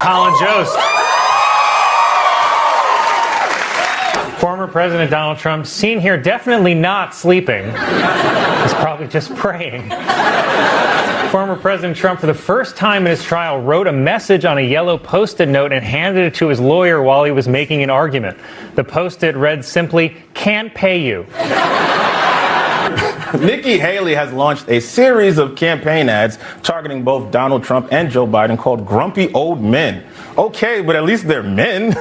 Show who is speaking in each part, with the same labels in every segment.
Speaker 1: Colin Jost. Former President Donald Trump, seen here definitely not sleeping. He's probably just praying. Former President Trump, for the first time in his trial, wrote a message on a yellow Post-it note and handed it to his lawyer while he was making an argument. The Post-it read simply, "Can't pay you."
Speaker 2: Nikki Haley has launched a series of campaign ads targeting both Donald Trump and Joe Biden called Grumpy Old Men. Okay, but at least they're men.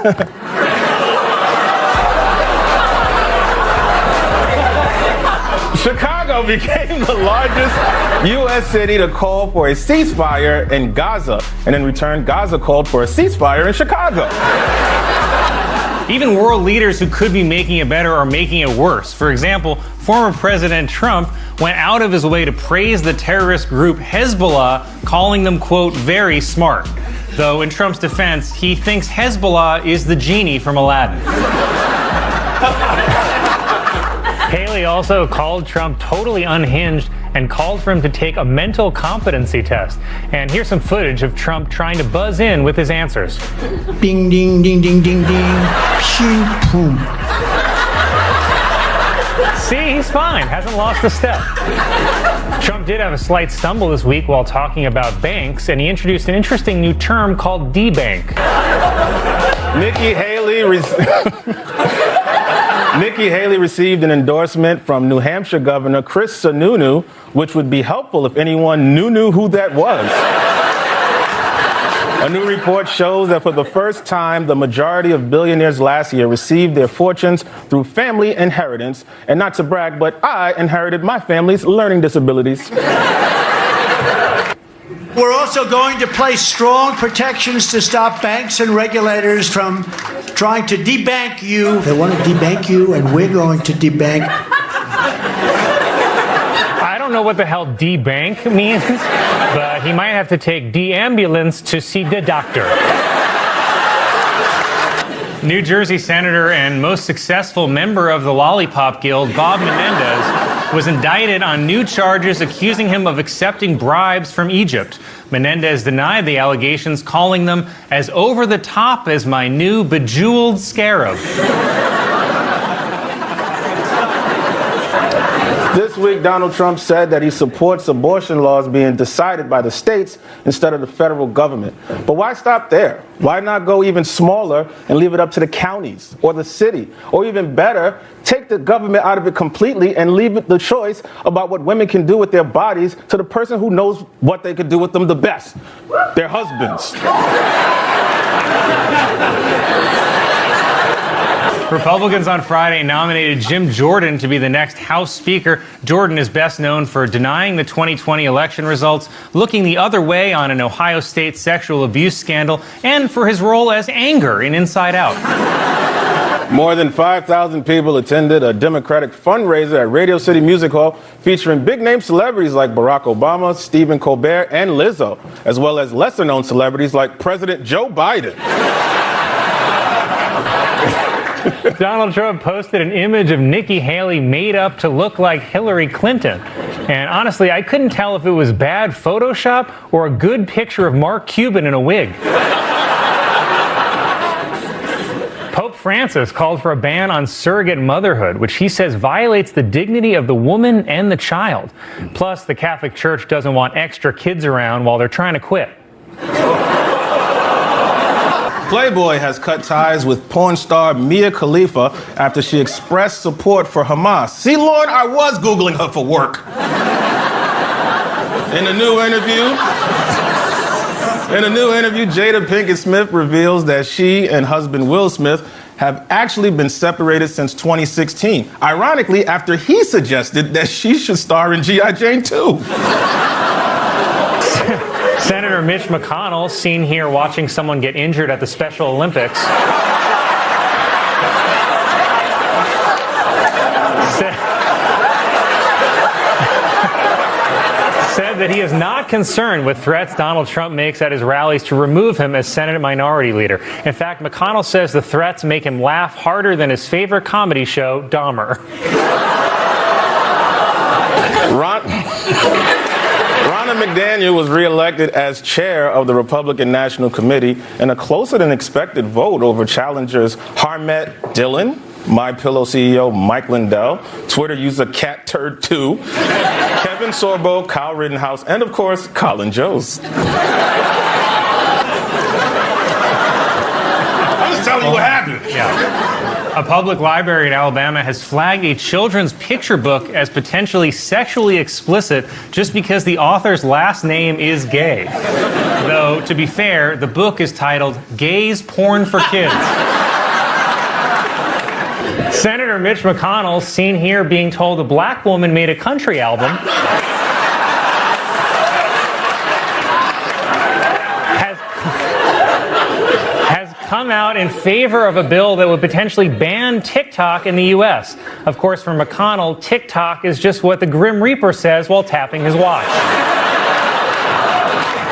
Speaker 2: Chicago became the largest U.S. city to call for a ceasefire in Gaza. And in return, Gaza called for a ceasefire in Chicago.
Speaker 1: Even world leaders who could be making it better are making it worse. For example, former President Trump went out of his way to praise the terrorist group Hezbollah, calling them, quote, very smart. Though, in Trump's defense, he thinks Hezbollah is the genie from Aladdin. Haley also called Trump totally unhinged and called for him to take a mental competency test. And here's some footage of Trump trying to buzz in with his answers.
Speaker 3: Ding, ding, ding, ding, ding, ding. Pshing, boom.
Speaker 1: See, he's fine. Hasn't lost a step. Trump did have a slight stumble this week while talking about banks, and he introduced an interesting new term called debank.
Speaker 2: Nikki Haley received an endorsement from New Hampshire Governor Kristen, which would be helpful if anyone knew who that was. A new report shows that for the first time, the majority of billionaires last year received their fortunes through family inheritance. And not to brag, but I inherited my family's learning disabilities.
Speaker 3: We're also going to place strong protections to stop banks and regulators from trying to debank you. They want to debank you, and we're going to debank.
Speaker 1: I don't know what the hell debank means, but he might have to take de-ambulance to see the doctor. New Jersey Senator and most successful member of the Lollipop Guild, Bob Menendez, was indicted on new charges accusing him of accepting bribes from Egypt. Menendez denied the allegations, calling them as over the top as my new bejeweled scarab.
Speaker 2: This week, Donald Trump said that he supports abortion laws being decided by the states instead of the federal government. But why stop there? Why not go even smaller and leave it up to the counties or the city? Or even better, take the government out of it completely and leave it the choice about what women can do with their bodies to the person who knows what they could do with them the best, their husbands.
Speaker 1: Republicans on Friday nominated Jim Jordan to be the next House Speaker. Jordan is best known for denying the 2020 election results, looking the other way on an Ohio State sexual abuse scandal, and for his role as Anger in Inside Out.
Speaker 2: More than 5,000 people attended a Democratic fundraiser at Radio City Music Hall featuring big-name celebrities like Barack Obama, Stephen Colbert, and Lizzo, as well as lesser-known celebrities like President Joe Biden.
Speaker 1: Donald Trump posted an image of Nikki Haley made up to look like Hillary Clinton. And honestly, I couldn't tell if it was bad Photoshop or a good picture of Mark Cuban in a wig. Pope Francis called for a ban on surrogate motherhood, which he says violates the dignity of the woman and the child. Plus, the Catholic Church doesn't want extra kids around while they're trying to quit.
Speaker 2: Playboy has cut ties with porn star Mia Khalifa after she expressed support for Hamas. See, Lord, I was Googling her for work. In a new interview, Jada Pinkett Smith reveals that she and husband Will Smith have actually been separated since 2016. Ironically, after he suggested that she should star in G.I. Jane 2.
Speaker 1: Senator Mitch McConnell, seen here watching someone get injured at the Special Olympics, said that he is not concerned with threats Donald Trump makes at his rallies to remove him as Senate Minority Leader. In fact, McConnell says the threats make him laugh harder than his favorite comedy show, Dahmer.
Speaker 2: Ron McDaniel was reelected as chair of the Republican National Committee in a closer than expected vote over challengers Harmet Dillon, MyPillow CEO Mike Lindell, Twitter user CatTurd2, Kevin Sorbo, Kyle Rittenhouse, and of course, Colin Jost. I'm just telling you what happened.
Speaker 1: Yeah. A public library in Alabama has flagged a children's picture book as potentially sexually explicit just because the author's last name is gay. Though, to be fair, the book is titled Gays Porn for Kids. Senator Mitch McConnell, seen here being told a black woman made a country album, come out in favor of a bill that would potentially ban TikTok in the U.S. Of course, for McConnell, TikTok is just what the Grim Reaper says while tapping his watch.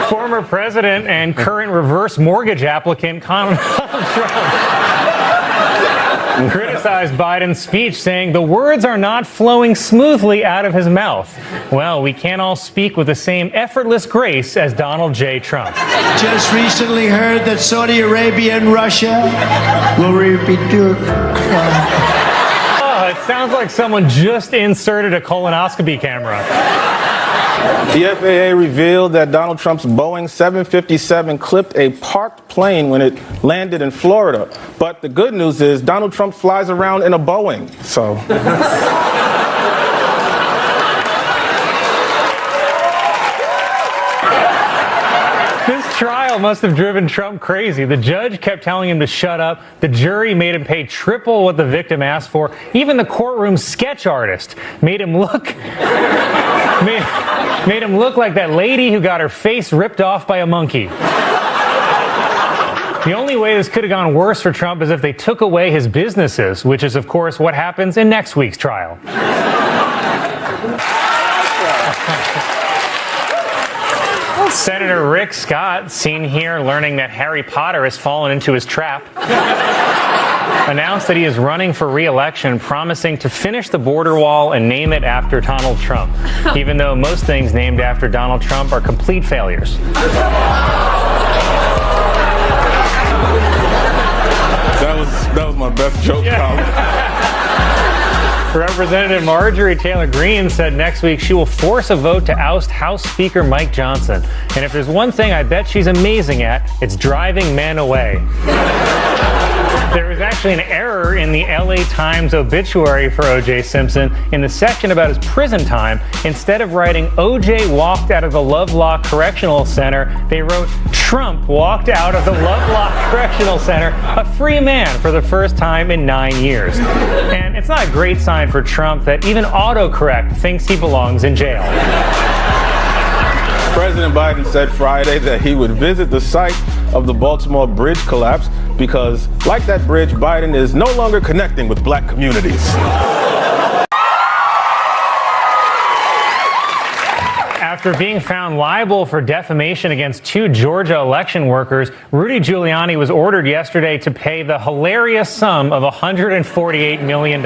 Speaker 1: Former president and current reverse mortgage applicant Donald Trump criticized Biden's speech, saying the words are not flowing smoothly out of his mouth. Well, we can't all speak with the same effortless grace as Donald J. Trump.
Speaker 3: Just recently heard that Saudi Arabia and Russia will repeat.
Speaker 1: Oh, it sounds like someone just inserted a colonoscopy camera.
Speaker 2: The FAA revealed that Donald Trump's Boeing 757 clipped a parked plane when it landed in Florida. But the good news is Donald Trump flies around in a Boeing, so...
Speaker 1: This trial must have driven Trump crazy. The judge kept telling him to shut up. The jury made him pay triple what the victim asked for. Even the courtroom sketch artist made him look like that lady who got her face ripped off by a monkey. The only way this could have gone worse for Trump is if they took away his businesses, which is, of course, what happens in next week's trial. Senator Rick Scott, seen here learning that Harry Potter has fallen into his trap, announced that he is running for re-election, promising to finish the border wall and name it after Donald Trump, even though most things named after Donald Trump are complete failures.
Speaker 2: That was my best joke, Colin.
Speaker 1: Representative Marjorie Taylor Greene said next week she will force a vote to oust House Speaker Mike Johnson. And if there's one thing I bet she's amazing at, it's driving men away. There was actually an error in the LA Times obituary for O.J. Simpson. In the section about his prison time, instead of writing O.J. walked out of the Lovelock Correctional Center, they wrote Trump walked out of the Lovelock Correctional Center a free man for the first time in 9 years. And it's not a great sign for Trump that even autocorrect thinks he belongs in jail.
Speaker 2: President Biden said Friday that he would visit the site of the Baltimore bridge collapse because, like that bridge, Biden is no longer connecting with black communities.
Speaker 1: After being found liable for defamation against 2 Georgia election workers, Rudy Giuliani was ordered yesterday to pay the hilarious sum of $148 million.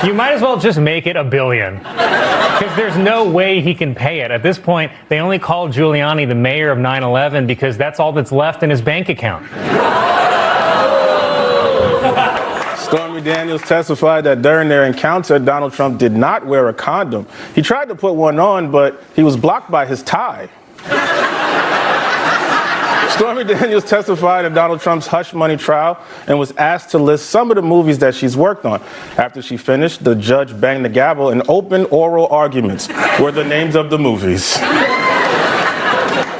Speaker 1: You might as well just make it $1 billion. Because there's no way he can pay it. At this point, they only call Giuliani the mayor of 9/11 because that's all that's left in his bank account.
Speaker 2: Stormy Daniels testified that during their encounter, Donald Trump did not wear a condom. He tried to put one on, but he was blocked by his tie. Stormy Daniels testified in Donald Trump's hush money trial and was asked to list some of the movies that she's worked on. After she finished, the judge banged the gavel and open oral arguments were the names of the movies.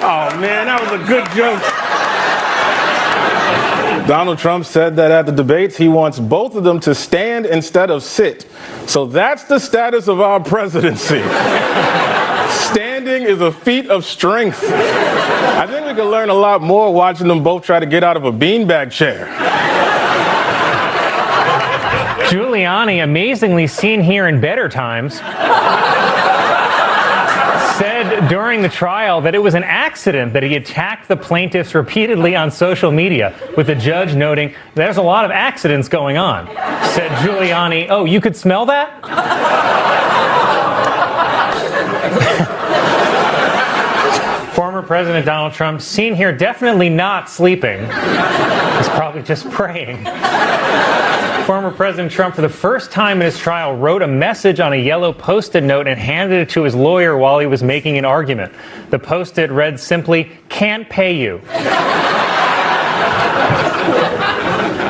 Speaker 2: Oh man, that was a good joke. Donald Trump said that at the debates, he wants both of them to stand instead of sit. So that's the status of our presidency. Standing is a feat of strength. I think we can learn a lot more watching them both try to get out of a beanbag chair.
Speaker 1: Giuliani, amazingly seen here in better times, said during the trial that it was an accident that he attacked the plaintiffs repeatedly on social media, with the judge noting there's a lot of accidents going on. Said Giuliani, oh, you could smell that? President Donald Trump, seen here definitely not sleeping. He's probably just praying. Former President Trump, for the first time in his trial, wrote a message on a yellow Post-it note and handed it to his lawyer while he was making an argument. The Post-it read simply, "Can't pay you."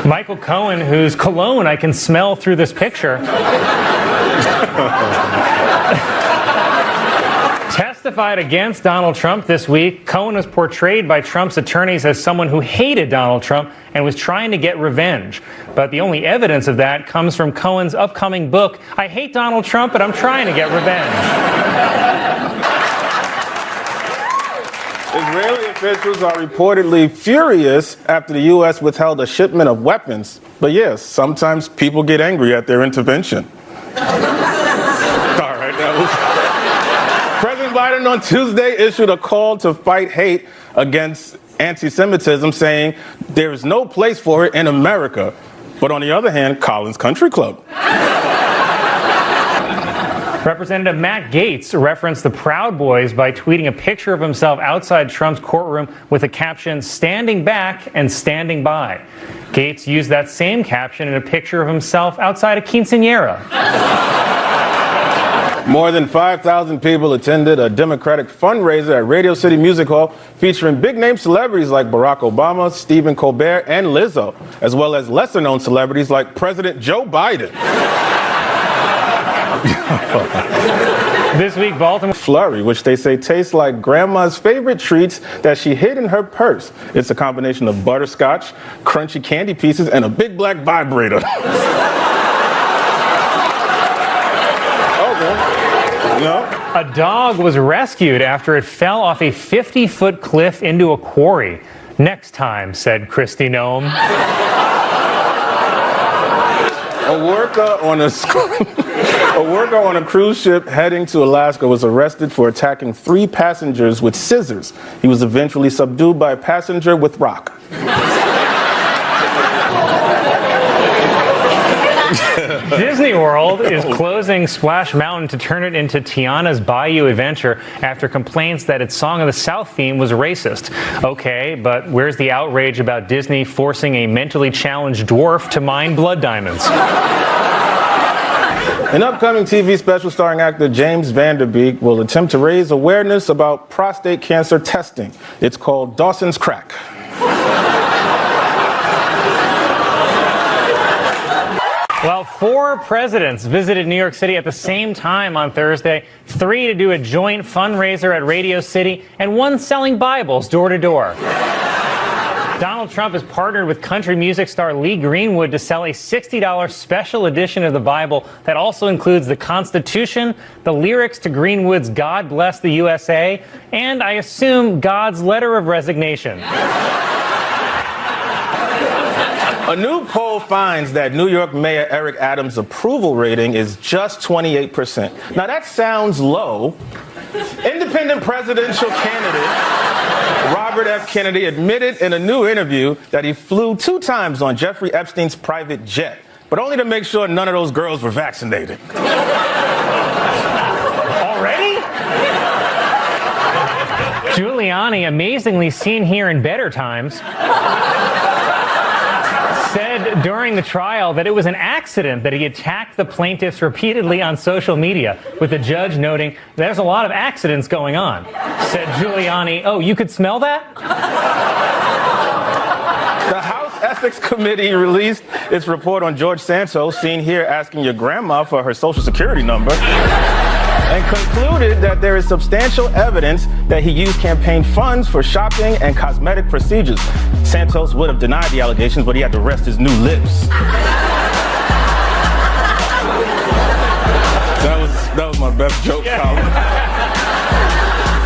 Speaker 1: Michael Cohen, whose cologne I can smell through this picture, testified against Donald Trump this week. Cohen was portrayed by Trump's attorneys as someone who hated Donald Trump and was trying to get revenge. But the only evidence of that comes from Cohen's upcoming book, I Hate Donald Trump, but I'm Trying to Get Revenge.
Speaker 2: Israeli officials are reportedly furious after the U.S. withheld a shipment of weapons. But yes, sometimes people get angry at their intervention. All right, that was... President Biden on Tuesday issued a call to fight hate against anti-Semitism, saying there is no place for it in America. But on the other hand, Collins Country Club.
Speaker 1: Representative Matt Gaetz referenced the Proud Boys by tweeting a picture of himself outside Trump's courtroom with the caption, "Standing back and standing by." Gaetz used that same caption in a picture of himself outside a quinceañera.
Speaker 2: More than 5,000 people attended a Democratic fundraiser at Radio City Music Hall featuring big-name celebrities like Barack Obama, Stephen Colbert, and Lizzo, as well as lesser-known celebrities like President Joe Biden.
Speaker 1: This week, Baltimore
Speaker 2: Flurry, which they say tastes like grandma's favorite treats that she hid in her purse. It's a combination of butterscotch, crunchy candy pieces, and a big black vibrator. No.
Speaker 1: A dog was rescued after it fell off a 50-foot cliff into a quarry. Next time, said Kristi Noem.
Speaker 2: A worker on a cruise ship heading to Alaska was arrested for attacking 3 passengers with scissors. He was eventually subdued by a passenger with rock.
Speaker 1: Disney World is closing Splash Mountain to turn it into Tiana's Bayou Adventure after complaints that its Song of the South theme was racist. Okay, but where's the outrage about Disney forcing a mentally challenged dwarf to mine blood diamonds?
Speaker 2: An upcoming TV special starring actor James Vanderbeek will attempt to raise awareness about prostate cancer testing. It's called Dawson's Crack.
Speaker 1: Well, 4 presidents visited New York City at the same time on Thursday, 3 to do a joint fundraiser at Radio City, and 1 selling Bibles door to door. Donald Trump has partnered with country music star Lee Greenwood to sell a $60 special edition of the Bible that also includes the Constitution, the lyrics to Greenwood's God Bless the USA, and I assume God's letter of resignation.
Speaker 2: A new poll finds that New York Mayor Eric Adams' approval rating is just 28%. Now that sounds low. Independent presidential candidate Robert F. Kennedy admitted in a new interview that he flew 2 times on Jeffrey Epstein's private jet, but only to make sure none of those girls were vaccinated.
Speaker 1: Already? Giuliani, amazingly seen here in better times, said during the trial that it was an accident that he attacked the plaintiffs repeatedly on social media, with the judge noting, there's a lot of accidents going on. Said Giuliani, oh, you could smell that?
Speaker 2: The House Ethics Committee released its report on George Santos, seen here asking your grandma for her social security number, and concluded that there is substantial evidence that he used campaign funds for shopping and cosmetic procedures. Santos would have denied the allegations, but he had to rest his new lips. That was my best joke, Colin.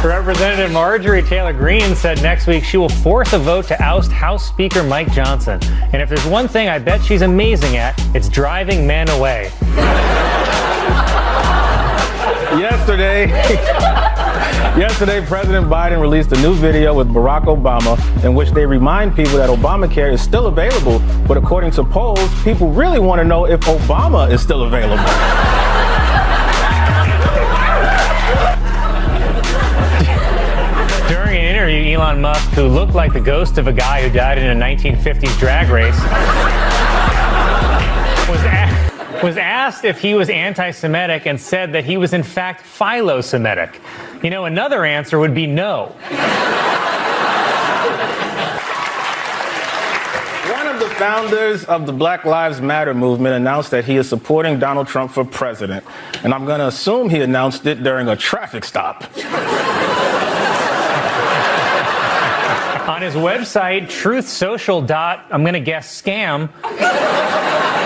Speaker 1: Representative Marjorie Taylor Greene said next week she will force a vote to oust House Speaker Mike Johnson. And if there's one thing I bet she's amazing at, it's driving men away.
Speaker 2: Yesterday, President Biden released a new video with Barack Obama in which they remind people that Obamacare is still available, but according to polls, people really want to know if Obama is still available.
Speaker 1: During an interview Elon Musk, who looked like the ghost of a guy who died in a 1950s drag race, was asked if he was anti-Semitic and said that he was in fact philo-Semitic. You know, another answer would be no.
Speaker 2: One of the founders of the Black Lives Matter movement announced that he is supporting Donald Trump for president. And I'm going to assume he announced it during a traffic stop.
Speaker 1: On his website, truthsocial. I'm going to guess scam,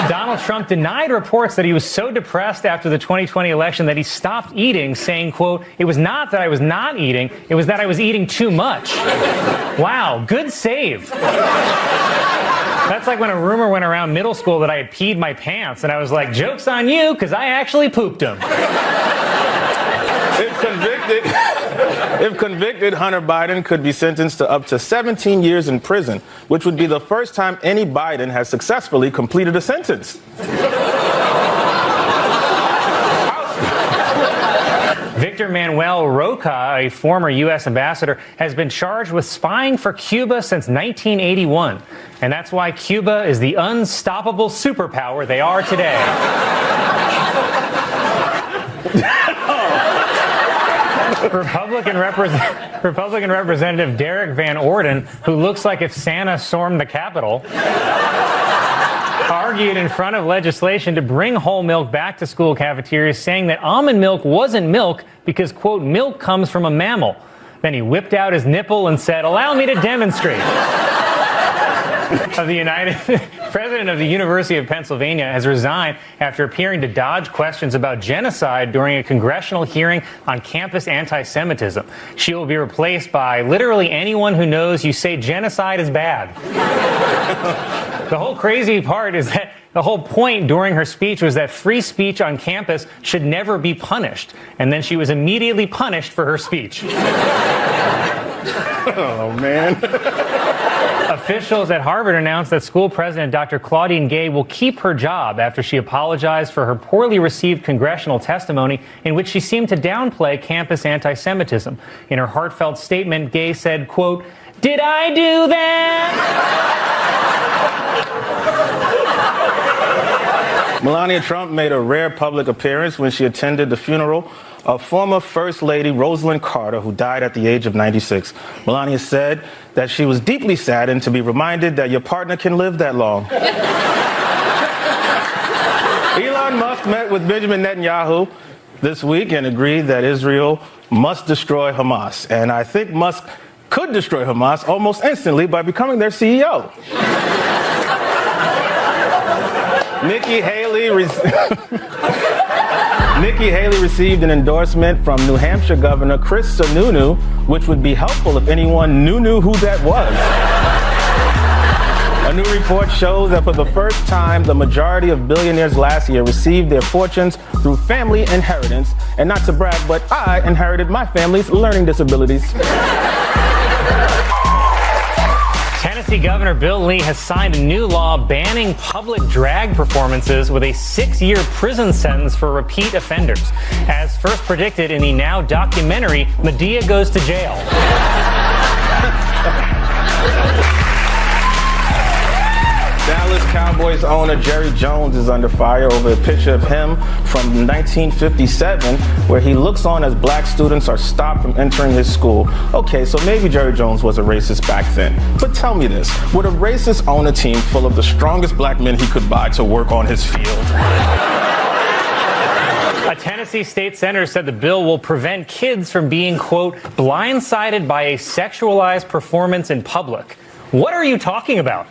Speaker 1: Donald Trump denied reports that he was so depressed after the 2020 election that he stopped eating, saying, quote, "It was not that I was not eating, it was that I was eating too much." Wow, good save. That's like when a rumor went around middle school that I had peed my pants, and I was like, joke's on you, because I actually pooped them.
Speaker 2: If convicted, Hunter Biden could be sentenced to up to 17 years in prison, which would be the first time any Biden has successfully completed a sentence.
Speaker 1: Victor Manuel Roca, a former U.S. ambassador, has been charged with spying for Cuba since 1981. And that's why Cuba is the unstoppable superpower they are today. Republican Representative Derek Van Orden, who looks like if Santa stormed the Capitol, argued in front of legislation to bring whole milk back to school cafeterias, saying that almond milk wasn't milk because, quote, milk comes from a mammal. Then he whipped out his nipple and said, "Allow me to demonstrate." President of the University of Pennsylvania has resigned after appearing to dodge questions about genocide during a congressional hearing on campus anti-Semitism. She will be replaced by literally anyone who knows you say genocide is bad. The whole crazy part is that the whole point during her speech was that free speech on campus should never be punished. And then she was immediately punished for her speech.
Speaker 2: Oh, man.
Speaker 1: Officials at Harvard announced that school president Dr. Claudine Gay will keep her job after she apologized for her poorly received congressional testimony in which she seemed to downplay campus anti-Semitism. In her heartfelt statement, Gay said, quote, "Did I do that?"
Speaker 2: Melania Trump made a rare public appearance when she attended the funeral of former First Lady Rosalind Carter, who died at the age of 96. Melania said that she was deeply saddened to be reminded that your partner can live that long. Elon Musk met with Benjamin Netanyahu this week and agreed that Israel must destroy Hamas. And I think Musk could destroy Hamas almost instantly by becoming their CEO. Nikki Haley received an endorsement from New Hampshire Governor Chris Sununu, which would be helpful if anyone knew who that was. A new report shows that for the first time, the majority of billionaires last year received their fortunes through family inheritance. And not to brag, but I inherited my family's learning disabilities.
Speaker 1: Tennessee Governor Bill Lee has signed a new law banning public drag performances with a 6-year prison sentence for repeat offenders. As first predicted in the now documentary, Medea Goes to Jail.
Speaker 2: Dallas Cowboys owner Jerry Jones is under fire over a picture of him from 1957 where he looks on as black students are stopped from entering his school. Okay, so maybe Jerry Jones was a racist back then. But tell me this, would a racist own a team full of the strongest black men he could buy to work on his field?
Speaker 1: A Tennessee state senator said the bill will prevent kids from being, quote, blindsided by a sexualized performance in public. What are you talking about?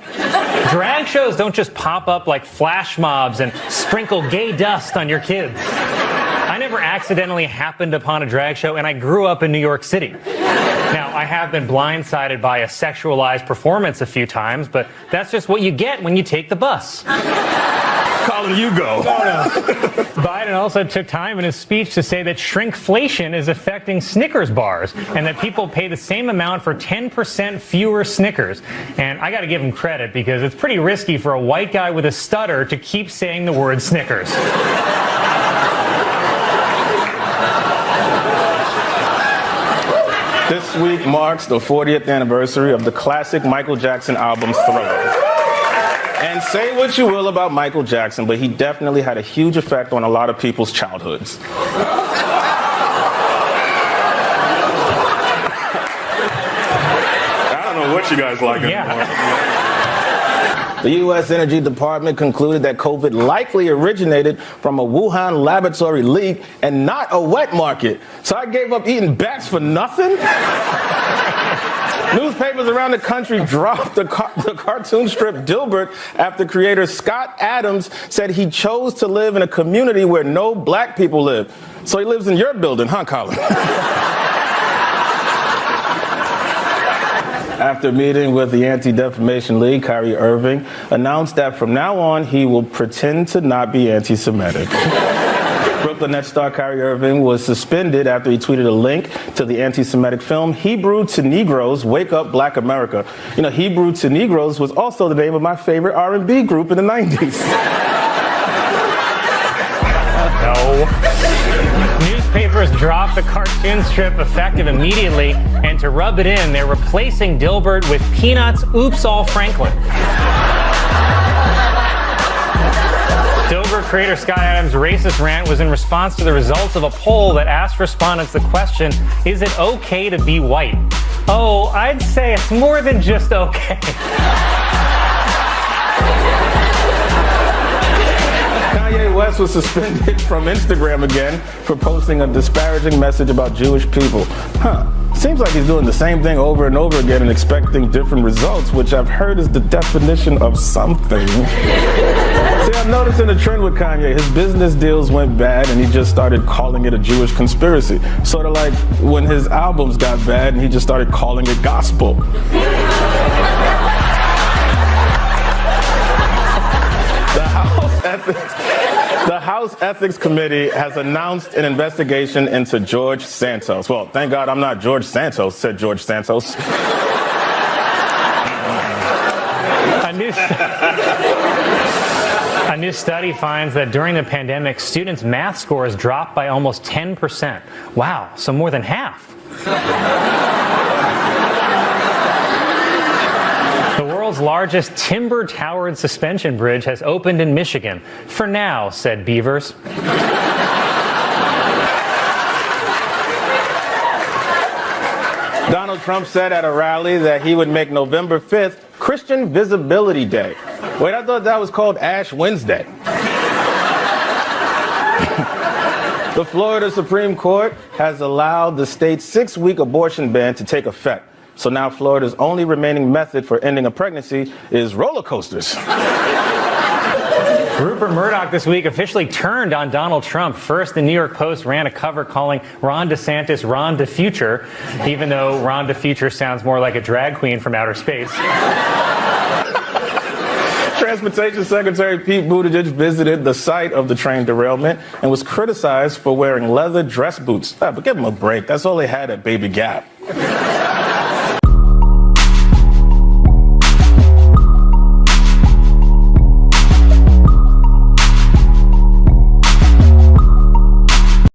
Speaker 1: Drag shows don't just pop up like flash mobs and sprinkle gay dust on your kids. I never accidentally happened upon a drag show, and I grew up in New York City. Now, I have been blindsided by a sexualized performance a few times, but that's just what you get when you take the bus.
Speaker 2: Colin, you go.
Speaker 1: Biden also took time in his speech to say that shrinkflation is affecting Snickers bars and that people pay the same amount for 10% fewer Snickers. And I got to give him credit because it's pretty risky for a white guy with a stutter to keep saying the word Snickers.
Speaker 2: This week marks the 40th anniversary of the classic Michael Jackson album Thriller. And say what you will about Michael Jackson, but he definitely had a huge effect on a lot of people's childhoods. I don't know what you guys like anymore. The U.S. Energy Department concluded that COVID likely originated from a Wuhan laboratory leak and not a wet market. So I gave up eating bats for nothing? Newspapers around the country dropped the cartoon strip Dilbert after creator Scott Adams said he chose to live in a community where no black people live. So he lives in your building, huh, Colin? After meeting with the Anti-Defamation League, Kyrie Irving announced that from now on he will pretend to not be anti-Semitic. Brooklyn Nets star Kyrie Irving was suspended after he tweeted a link to the anti-Semitic film Hebrew to Negroes, Wake Up Black America. You know, Hebrew to Negroes was also the name of my favorite R&B group in the 90s.
Speaker 1: No. Newspapers dropped the cartoon strip effective immediately, and to rub it in, they're replacing Dilbert with Peanuts' Oops All Franklin. Dilbert creator Scott Adams' racist rant was in response to the results of a poll that asked respondents the question, is it okay to be white? Oh, I'd say it's more than just okay.
Speaker 2: Kanye West was suspended from Instagram again for posting a disparaging message about Jewish people. Seems like he's doing the same thing over and over again and expecting different results, which I've heard is the definition of something. See, I'm noticing a trend with Kanye. His business deals went bad and he just started calling it a Jewish conspiracy. Sort of like when his albums got bad and he just started calling it gospel. The House Ethics Committee has announced an investigation into George Santos. Well, thank God I'm not George Santos, said George Santos.
Speaker 1: A new study finds that during the pandemic, students' math scores dropped by almost 10%. Wow, so more than half. The world's largest timber-towered suspension bridge has opened in Michigan. For now, said beavers.
Speaker 2: Donald Trump said at a rally that he would make November 5th Christian Visibility Day. Wait, I thought that was called Ash Wednesday. The Florida Supreme Court has allowed the state's 6-week abortion ban to take effect. So now Florida's only remaining method for ending a pregnancy is roller coasters.
Speaker 1: Rupert Murdoch this week officially turned on Donald Trump. First, the New York Post ran a cover calling Ron DeSantis Ron DeFuture, even though Ron DeFuture sounds more like a drag queen from outer space.
Speaker 2: Transportation Secretary Pete Buttigieg visited the site of the train derailment and was criticized for wearing leather dress boots. But give him a break. That's all they had at Baby Gap.